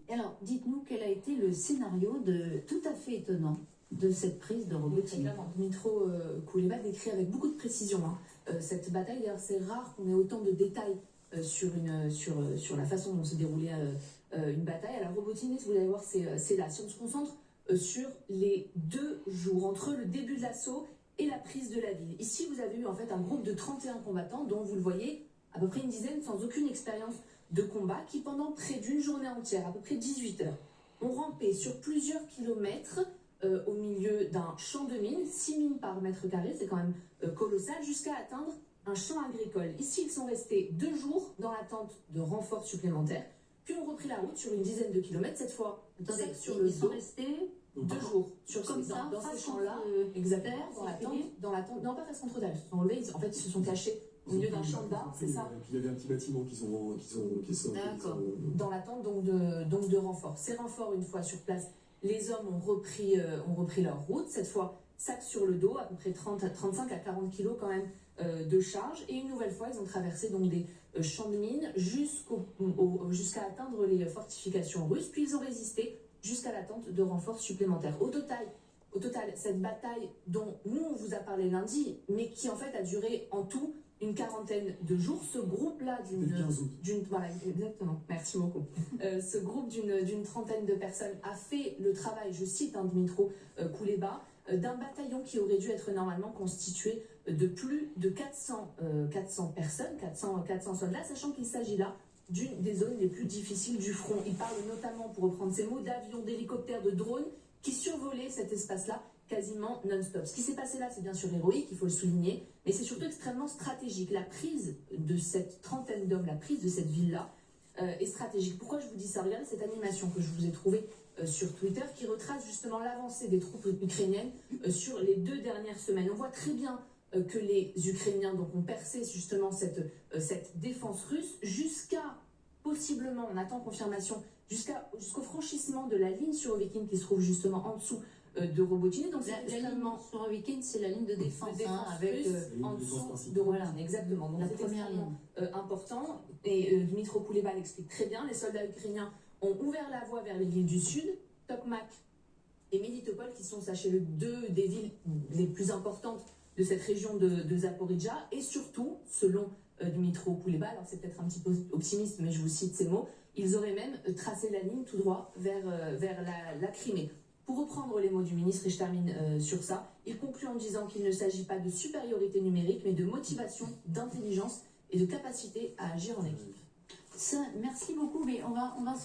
Alors, dites-nous quel a été le scénario tout à fait étonnant de cette prise de Robotyne. Dmytro Kuleba décrit avec beaucoup de précision cette bataille. D'ailleurs, c'est rare qu'on ait autant de détails sur la façon dont s'est déroulée une bataille. Alors, Robotyne, vous allez voir, c'est là. Si on se concentre sur les 2 jours entre le début de l'assaut et la prise de la ville. Ici, vous avez eu en fait un groupe de 31 combattants, dont vous le voyez, à peu près une dizaine, sans aucune expérience de combat, qui pendant près d'une journée entière, à peu près 18 heures, ont rampé sur plusieurs kilomètres au milieu d'un champ de mines, 6 mines par mètre carré, c'est quand même colossal, jusqu'à atteindre un champ agricole. Ici, ils sont restés 2 jours dans l'attente de renforts supplémentaires, puis ont repris la route sur une dizaine de kilomètres, cette fois. Attendez, ils sont restés 2 jours sur comme ça, dans ces champs-là, exactement, dans l'attente, non pas face contre terre, ils se sont relevés, en fait, ils se sont cachés au milieu d'un champ d'arbres, c'est ça. Et puis il y avait un petit bâtiment qui sont dans l'attente donc de renforts. Ces renforts, une fois sur place, les hommes ont repris leur route, cette fois sac sur le dos, à peu près 35 à 40 kilos quand même de charge, et une nouvelle fois ils ont traversé donc des champs de mines jusqu'à atteindre les fortifications russes, puis ils ont résisté jusqu'à l'attente de renforts supplémentaires. Au total, cette bataille dont nous on vous a parlé lundi, mais qui en fait a duré en tout une quarantaine de jours, ce groupe-là voilà, exactement, merci beaucoup. Ce groupe d'une trentaine de personnes a fait le travail, je cite Dmytro Kuleba, d'un bataillon qui aurait dû être normalement constitué de plus de 400 personnes, 400 soldats, sachant qu'il s'agit là d'une des zones les plus difficiles du front. Il parle notamment, pour reprendre ces mots, d'avions, d'hélicoptères, de drones qui survolaient cet espace-là quasiment non-stop. Ce qui s'est passé là, c'est bien sûr héroïque, il faut le souligner, mais c'est surtout extrêmement stratégique. La prise de cette trentaine d'hommes, la prise de cette ville-là est stratégique. Pourquoi je vous dis ça? Regardez cette animation que je vous ai trouvée sur Twitter qui retrace justement l'avancée des troupes ukrainiennes sur les 2 dernières semaines. On voit très bien que les Ukrainiens donc, ont percé justement cette défense russe jusqu'à, possiblement, on attend confirmation, jusqu'au franchissement de la ligne Surovikin qui se trouve justement en dessous de Robotyne. Donc la ligne Surovikin, c'est la ligne de défense, avec en dessous de Robotyne, exactement. Donc la première ligne. Important, et Dmytro Kuleba l'explique très bien, les soldats ukrainiens ont ouvert la voie vers les villes du sud, Tokmak et Melitopol, qui sont, sachez-le, 2 des villes les plus importantes de cette région de Zaporizhzhia, et surtout, selon Dmytro Kuleba, alors c'est peut-être un petit peu optimiste, mais je vous cite ces mots, ils auraient même tracé la ligne tout droit vers la Crimée. Pour reprendre les mots du ministre, et je termine sur ça, il conclut en disant qu'il ne s'agit pas de supériorité numérique, mais de motivation, d'intelligence et de capacité à agir en équipe. Ça, merci beaucoup, mais on va